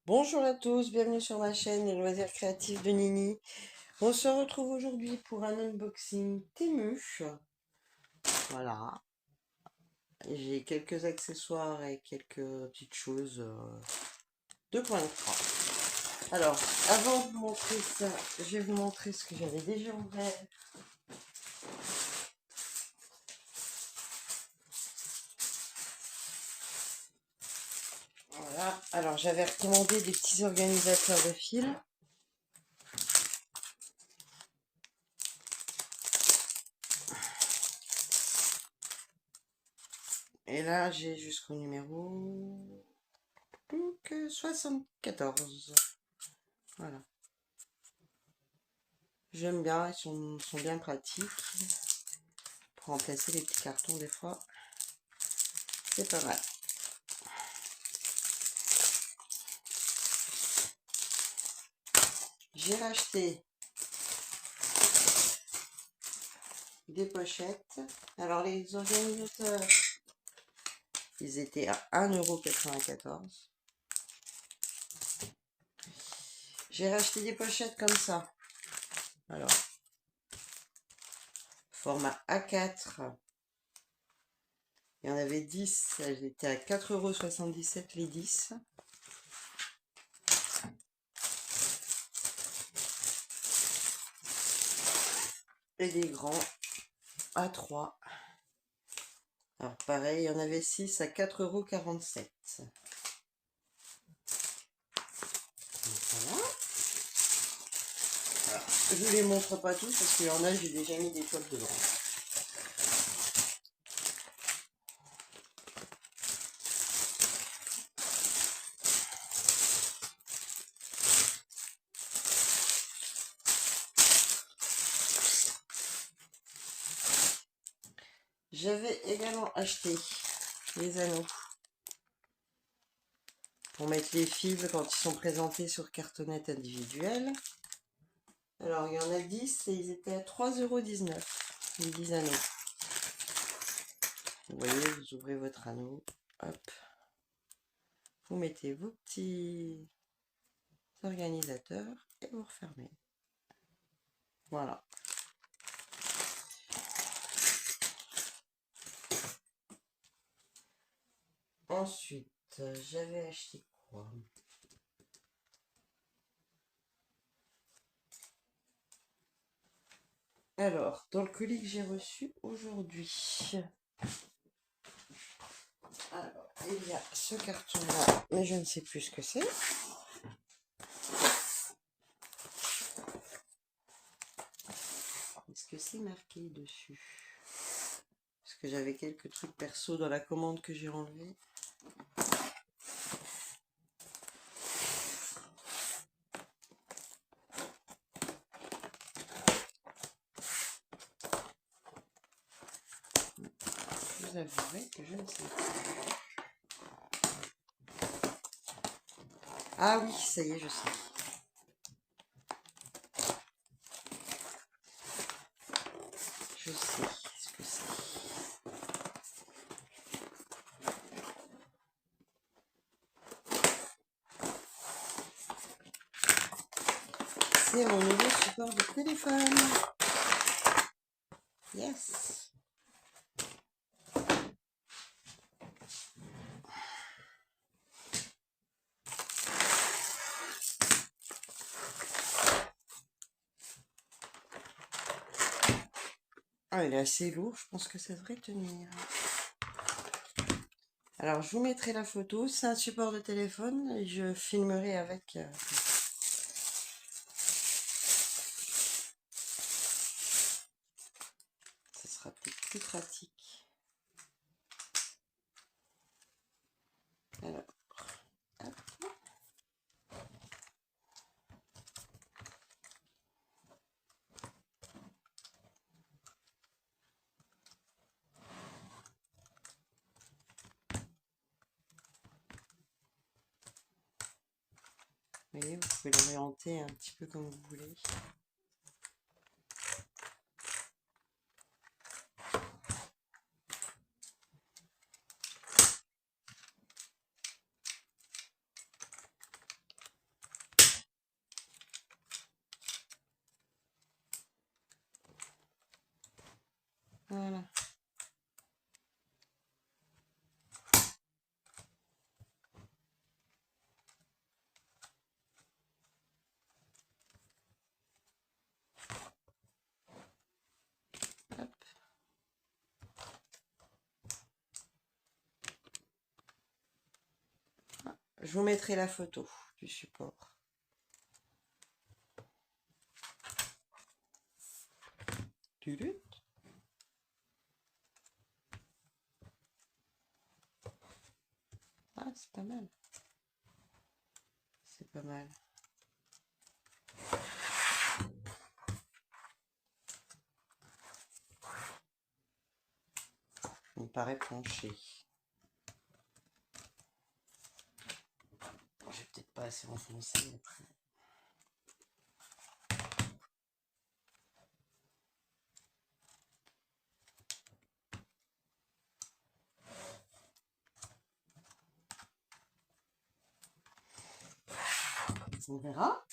Bonjour à tous, bienvenue sur ma chaîne Les Loisirs Créatifs de Nini. On se retrouve aujourd'hui pour un unboxing Temu. Voilà, j'ai quelques accessoires et quelques petites choses de point de croix. Alors, avant de vous montrer ça, je vais vous montrer ce que j'avais déjà ouvert. Voilà, alors j'avais recommandé des petits organisateurs de fils. Et là, j'ai jusqu'au numéro 74. Voilà. J'aime bien, ils sont bien pratiques. Pour remplacer les petits cartons des fois. C'est pas mal. J'ai racheté des pochettes. Alors les organisateurs, ils étaient à 1,94 €. J'ai racheté des pochettes comme ça. Alors, format A4. Il y en avait 10. Elles étaient à 4,77 € les 10. Et des grands A3. Alors pareil, il y en avait 6 à 4,47 €. Voilà. Alors, je ne les montre pas tous parce qu'il y en a, j'ai déjà mis des toiles dedans. J'avais également acheté les anneaux pour mettre les fils quand ils sont présentés sur cartonnette individuelle. Alors il y en a 10 et ils étaient à 3,19 € les 10 anneaux. Vous voyez, vous ouvrez votre anneau, hop, vous mettez vos petits organisateurs et vous refermez. Voilà. Ensuite, j'avais acheté quoi? Alors, dans le colis que j'ai reçu aujourd'hui, alors, il y a ce carton-là, mais je ne sais plus ce que c'est. Est-ce que c'est marqué dessus? Parce que j'avais quelques trucs perso dans la commande que j'ai enlevé. Je vous avouerai que je ne sais pas. Ah oui, ça y est, je sais. Je sais ce que c'est. C'est mon nouveau support de téléphone. Yes. Ah, il est assez lourd, je pense que ça devrait tenir. Alors, je vous mettrai la photo. C'est un support de téléphone et je filmerai avec. Ça sera peut-être plus pratique. Alors, hop. Vous voyez, vous pouvez l'orienter un petit peu comme vous voulez. Je vous mettrai la photo du support. Ah, c'est pas mal. C'est pas mal. Il me paraît penché. J'ai peut-être pas assez enfoncé après. On verra.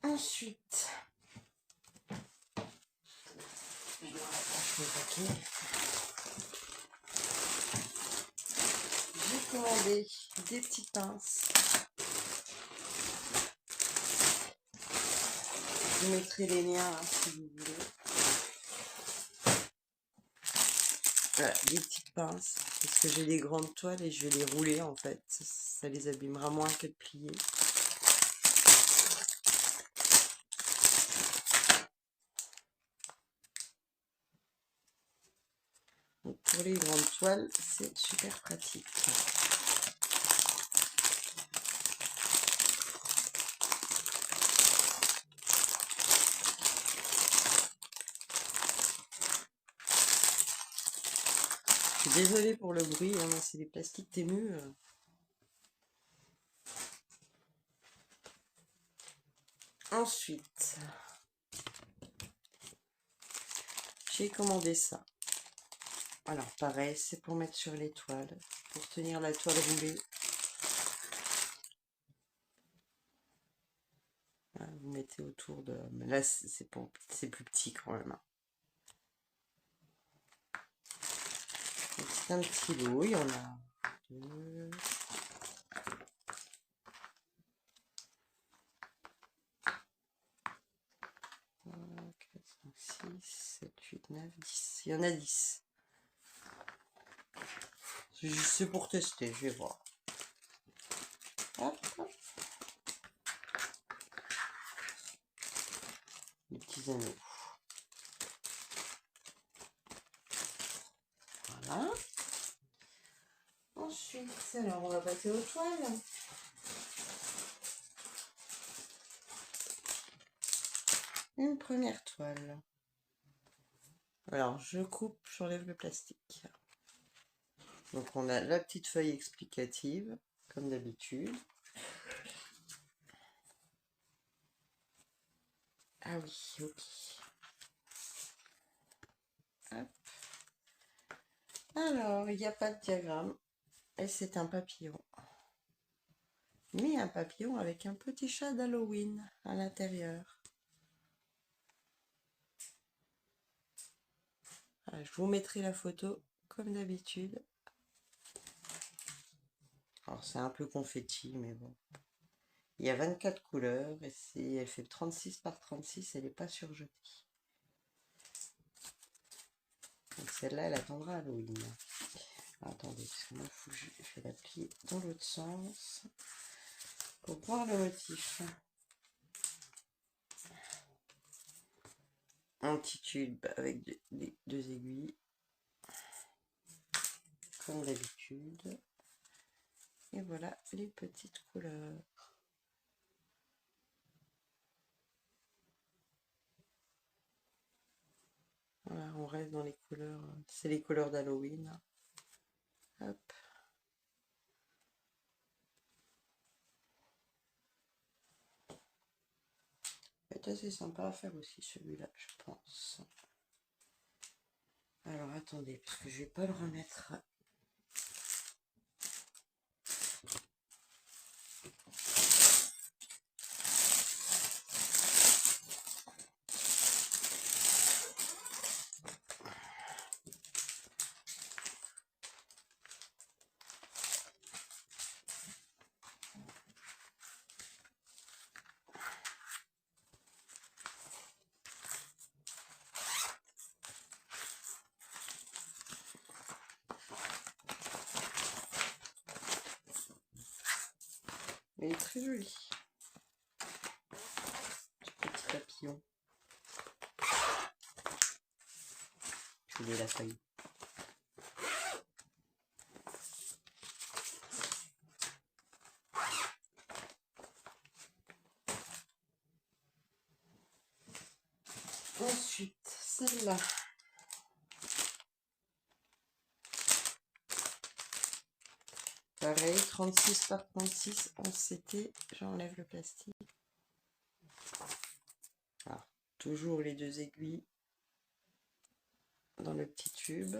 Ensuite, j'ai commandé des petites pinces. Je vous mettrai les liens hein, si vous voulez. Voilà, des petites pinces. Parce que j'ai des grandes toiles et je vais les rouler en fait. Ça les abîmera moins que de plier. Donc pour les grandes toiles, c'est super pratique. Je suis désolée pour le bruit, hein, c'est des plastiques Temu. Ensuite, j'ai commandé ça. Alors pareil, c'est pour mettre sur les toiles, pour tenir la toile roulée. Voilà, vous mettez autour de... Mais là, c'est plus petit quand même. Hein. C'est un petit lot, il y en a 2... 6, 7, 8, 9, 10. Il y en a 10. C'est pour tester, je vais voir. Hop, hop. Les petits anneaux. Voilà. Ensuite, alors on va passer aux toiles. Une première toile. Alors, je coupe, j'enlève le plastique. Donc, on a la petite feuille explicative, comme d'habitude. Ah oui, ok. Hop. Alors, il n'y a pas de diagramme. Et c'est un papillon. Mais un papillon avec un petit chat d'Halloween à l'intérieur. Je vous mettrai la photo, comme d'habitude. Alors, c'est un peu confetti, mais bon. Il y a 24 couleurs et elle fait 36 par 36, elle n'est pas surjetée. Donc celle-là, elle attendra Halloween. Alors, attendez, parce que moi, il faut que je vais la plier dans l'autre sens pour voir le motif. Un petit tube avec deux aiguilles, comme d'habitude. Et voilà les petites couleurs. Voilà, on reste dans les couleurs. C'est les couleurs d'Halloween. Hop. C'est assez sympa à faire aussi celui-là, je pense. Alors attendez, parce que je vais pas le remettre. Elle est très jolie. Petit papillon. Il est la feuille. Ensuite, celle-là. Pareil, 36 par 36 en CT. J'enlève le plastique. Alors, toujours les deux aiguilles dans le petit tube.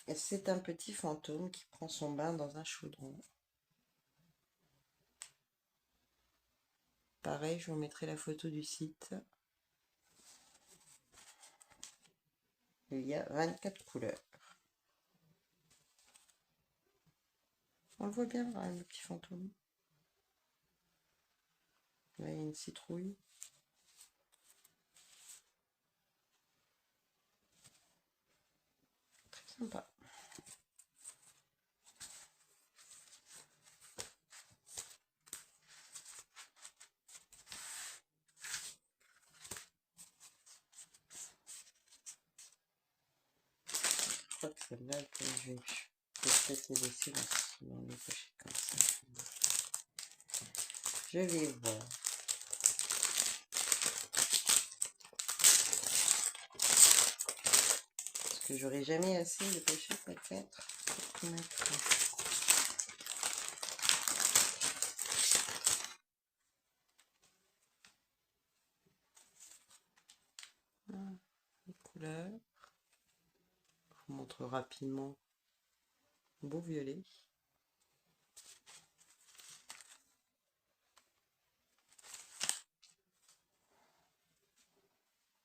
Et c'est un petit fantôme qui prend son bain dans un chaudron. Pareil, je vous mettrai la photo du site. Il y a 24 couleurs. On le voit bien là, le petit fantôme. Là, il y a une citrouille. Très sympa. Je crois que celle-là, je vais peut-être les laisser dans les pochettes comme ça. Je vais voir. Parce que j'aurai jamais assez de pochettes peut-être pour tout mettre. Voilà, les couleurs. Je vous montre rapidement. Beau violet.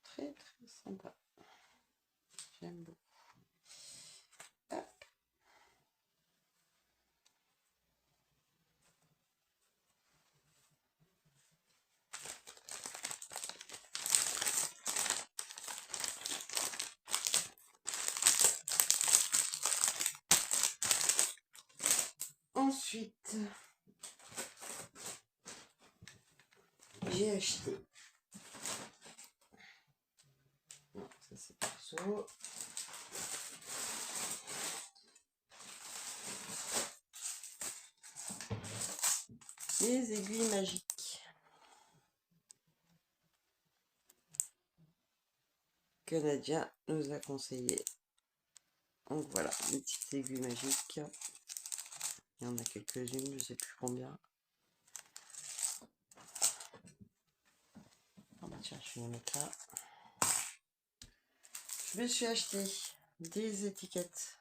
Très très sympa. J'aime beaucoup. Hop. Ensuite, j'ai acheté. Non, ça c'est perso. Les aiguilles magiques que Nadia nous a conseillé. Donc voilà, des petites aiguilles magiques. Il y en a quelques-unes, je ne sais plus combien. Oh bah tiens, je vais les mettre là. Je me suis acheté des étiquettes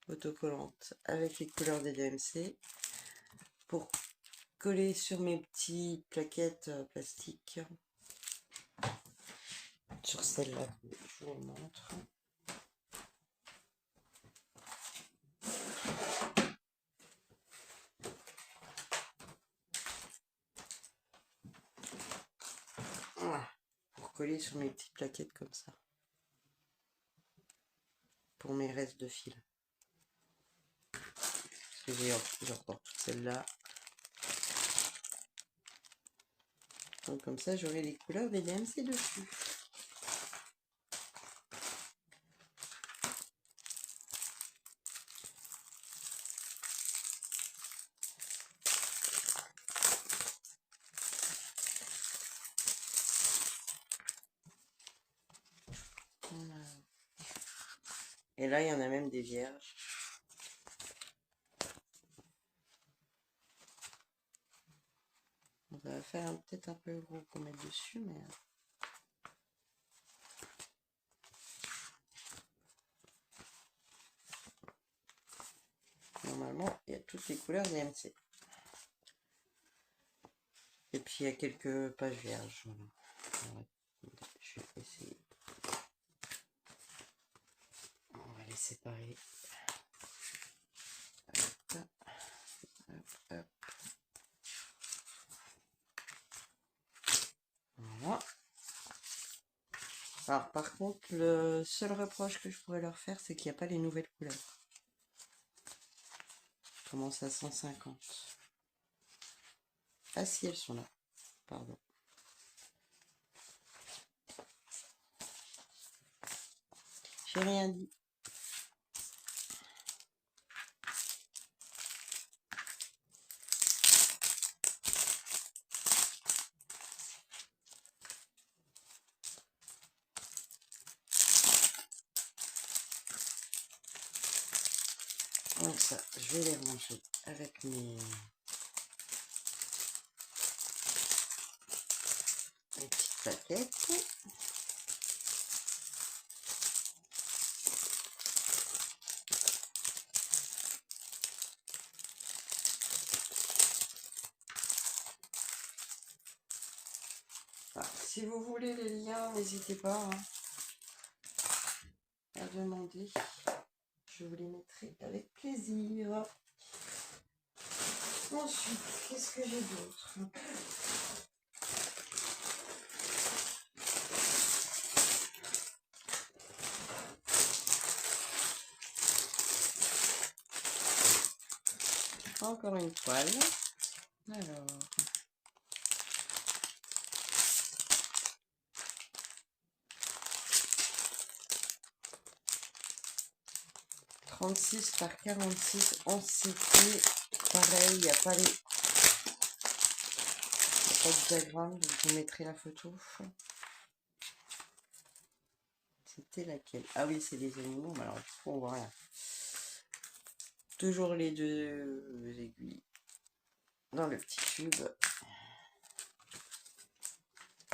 autocollantes avec les couleurs des DMC pour coller sur mes petites plaquettes plastiques. Sur celle-là, je vous montre. Voilà, pour coller sur mes petites plaquettes comme ça. Pour mes restes de fil. Parce que j'ai encore toute celle-là. Donc comme ça, j'aurai les couleurs des DMC dessus. Voilà. Et là, il y en a même des vierges. Ça va faire peut-être un peu gros pour mettre dessus, mais... Normalement, il y a toutes les couleurs DMC. Et puis, il y a quelques pages vierges. Voilà. Je vais essayer. On va les séparer. Hop. Hop, hop. Voilà. Alors par contre, le seul reproche que je pourrais leur faire, c'est qu'il n'y a pas les nouvelles couleurs. Je commence à 150. Ah si, elles sont là. Pardon. J'ai rien dit. Donc ça, je vais les ranger avec mes petites paquettes. Alors, si vous voulez les liens, n'hésitez pas hein, à demander. Je vous les mettrai avec plaisir. Ensuite, qu'est-ce que j'ai d'autre? Encore une toile. Alors. « 36 par 46 en CP. Pareil, il n'y a pas les... pas de diagramme, donc je vous mettrai la photo. C'était laquelle? Ah oui, c'est les animaux, mais alors du coup on voit rien. Toujours les deux aiguilles dans le petit tube.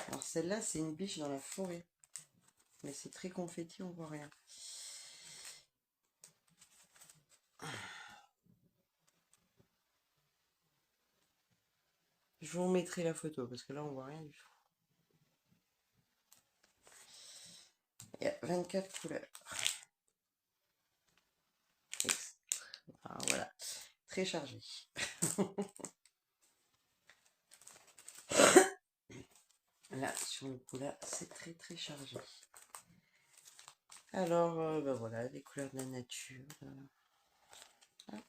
Alors celle-là, c'est une biche dans la forêt. Mais c'est très confetti, on voit rien. Je vous remettrai la photo parce que là on voit rien du tout. Il y a 24 couleurs. Alors, voilà, très chargé. Là, sur le coup là, c'est très chargé. Alors, ben voilà, les couleurs de la nature. Hop.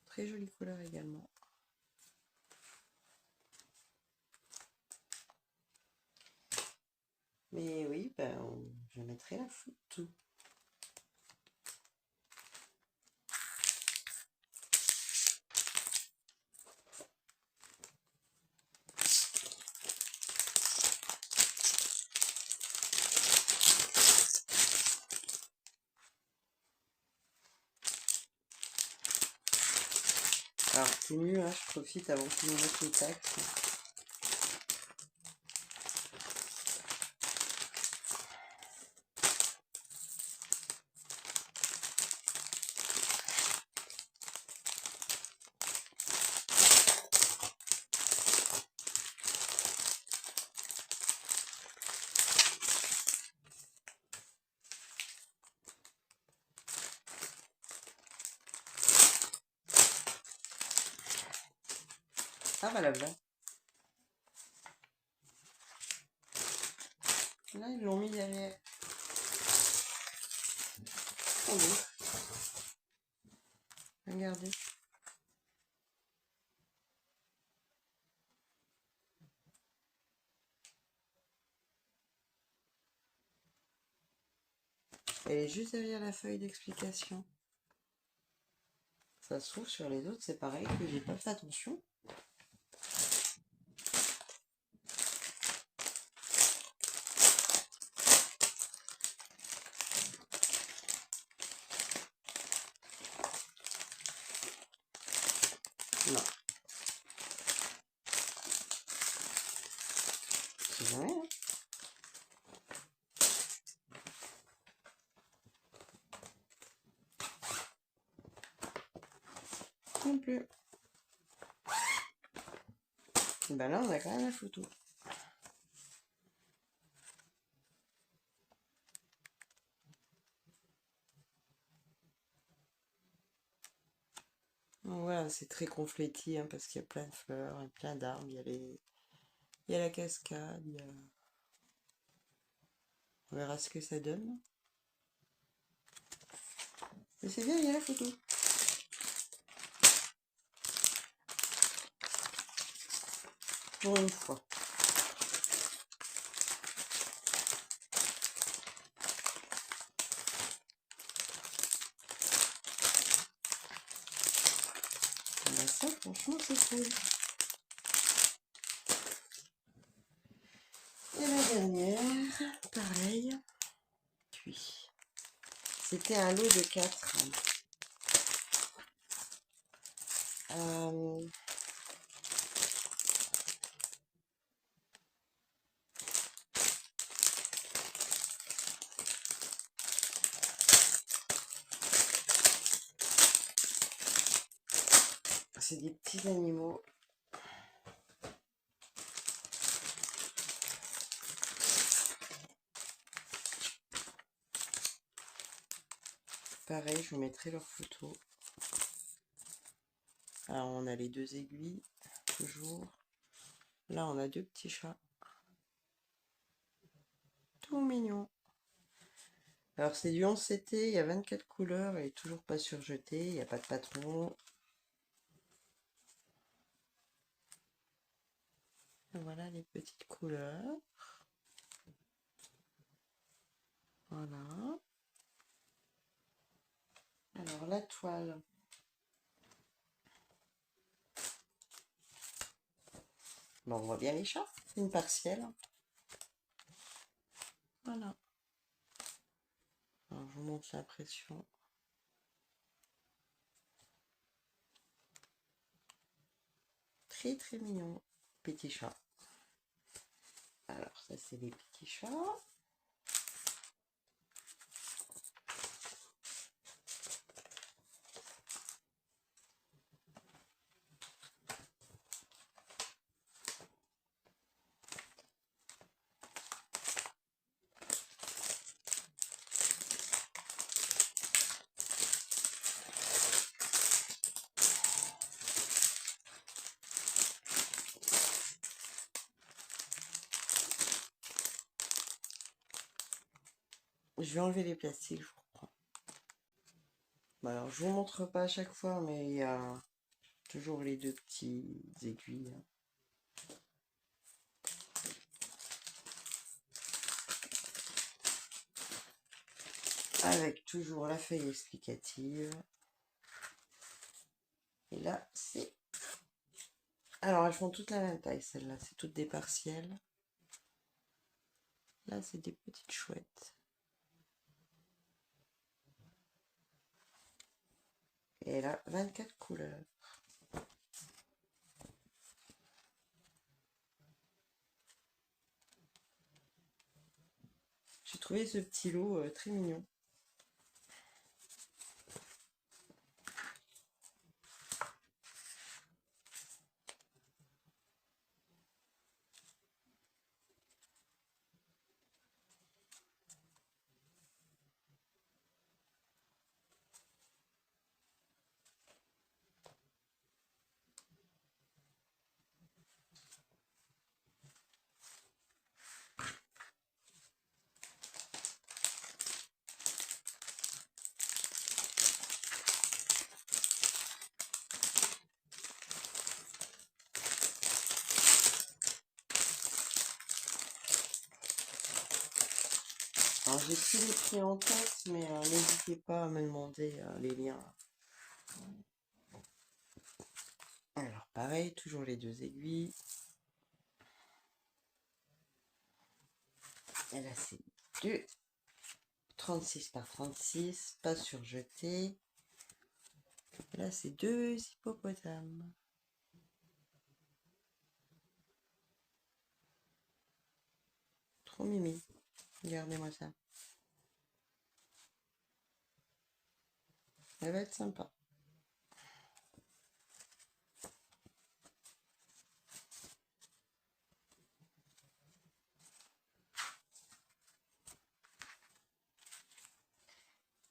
Très jolie couleur également. Mais oui, ben, je mettrai la photo. Alors, Temu, hein, je profite avant qu'ils nous mettent les taxes. Ah, voilà, là. Là, ils l'ont mis derrière. Oh oui. Regardez. Elle est juste derrière la feuille d'explication. Ça se trouve sur les autres, c'est pareil que j'ai pas fait attention. Non. C'est jamais, hein. Non plus. Ben là, on a quand même la photo. Donc voilà, c'est très confetti hein, parce qu'il y a plein de fleurs et plein d'arbres. Il y a la cascade, on verra ce que ça donne. Mais c'est bien, il y a la photo. Pour une fois. Ben ça, franchement, c'est cool. Et la dernière, pareil. Puis, c'était un lot de 4. C'est des petits animaux. Pareil, je vous mettrai leurs photos. Alors, on a les 2 aiguilles, toujours. Là, on a 2 petits chats. Tout mignon. Alors, c'est du 11CT, il y a 24 couleurs, et toujours pas surjeté, il n'y a pas de patron. Voilà les petites couleurs. Voilà. Alors, la toile. Bon, on voit bien les chats. Une partielle. Voilà. Alors, je vous montre l'impression. Très très mignon. Petit chat. Alors, ça c'est les petits chats. Je vais enlever les plastiques, je vous reprends. Bon, alors, je vous montre pas à chaque fois, mais il y a toujours les 2 petits aiguilles. Avec toujours la feuille explicative. Et là, c'est... Alors, elles font toutes la même taille, celles-là. C'est toutes des partielles. Là, c'est des petites chouettes. Et là, 24 couleurs. J'ai trouvé ce petit lot très mignon. Alors, j'ai plus les prix en tête, mais n'hésitez pas à me demander les liens. Alors, pareil, toujours les 2 aiguilles. Et là, c'est 2 36 par 36, pas surjeté. Et là, c'est 2 hippopotames. Trop mimi. Regardez-moi ça. Elle va être sympa.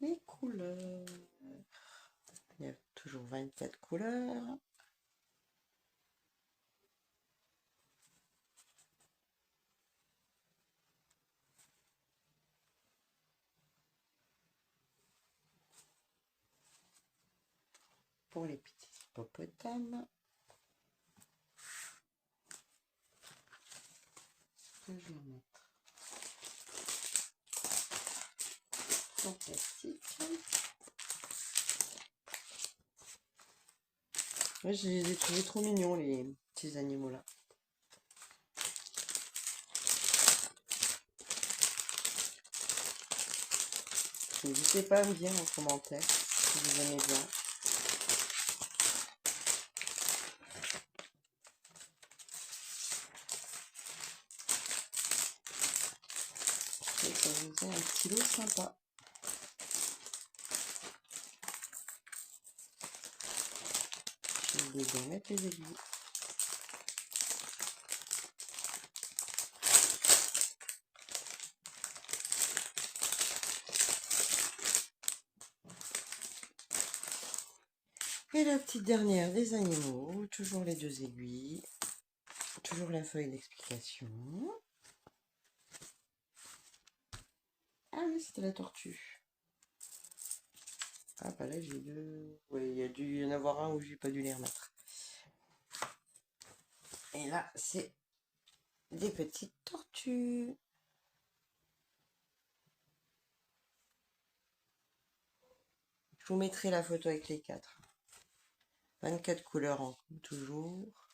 Les couleurs. Il y a toujours toujours 24 couleurs. Pour les petits hippopotames. Je vais mettre en plastique. Ouais, je les ai trouvés trop mignons, les petits animaux là. N'hésitez pas à me dire en commentaire si vous aimez bien. Et ça vous fait un petit lot sympa. Je vais bien mettre les aiguilles. Et la petite dernière des animaux, toujours les 2 aiguilles, toujours la feuille d'explication. Ah oui, c'était la tortue. Ah bah là j'ai deux. Oui, il y a dû y en avoir un où j'ai pas dû les remettre. Et là, c'est des petites tortues. Je vous mettrai la photo avec les 4. 24 couleurs en toujours.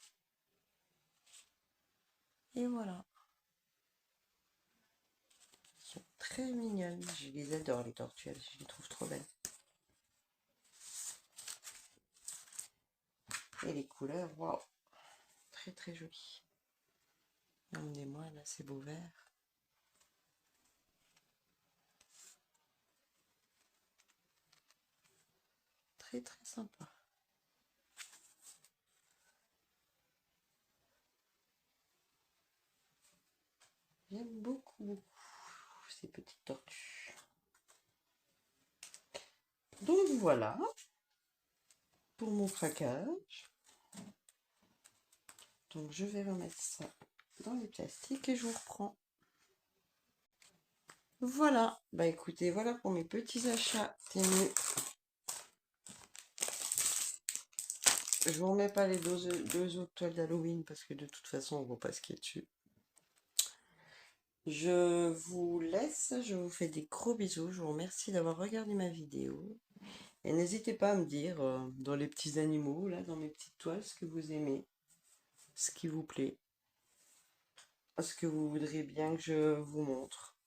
Et voilà. Elles sont très mignonnes. Je les adore, les tortues. Je les trouve trop belles. Et les couleurs, waouh. Très très jolies. Regardez-moi, là, c'est beau vert. Très très sympa. J'aime beaucoup, beaucoup ces petites tortues. Donc voilà pour mon craquage. Donc je vais remettre ça dans les plastiques et je vous reprends. Voilà, bah écoutez, voilà pour mes petits achats Temu. Je vous remets pas les deux autres toiles d'Halloween parce que de toute façon on ne voit pas ce qui est dessus. Je vous laisse, je vous fais des gros bisous, je vous remercie d'avoir regardé ma vidéo. Et n'hésitez pas à me dire dans les petits animaux, là, dans mes petites toiles, ce que vous aimez, ce qui vous plaît, ce que vous voudrez bien que je vous montre.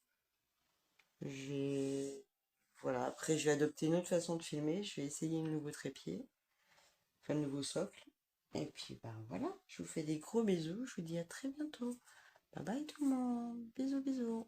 Voilà, après je vais adopter une autre façon de filmer, je vais essayer un nouveau trépied, enfin un nouveau socle. Et puis ben voilà, je vous fais des gros bisous, je vous dis à très bientôt. Bye bye tout le monde, bisous bisous.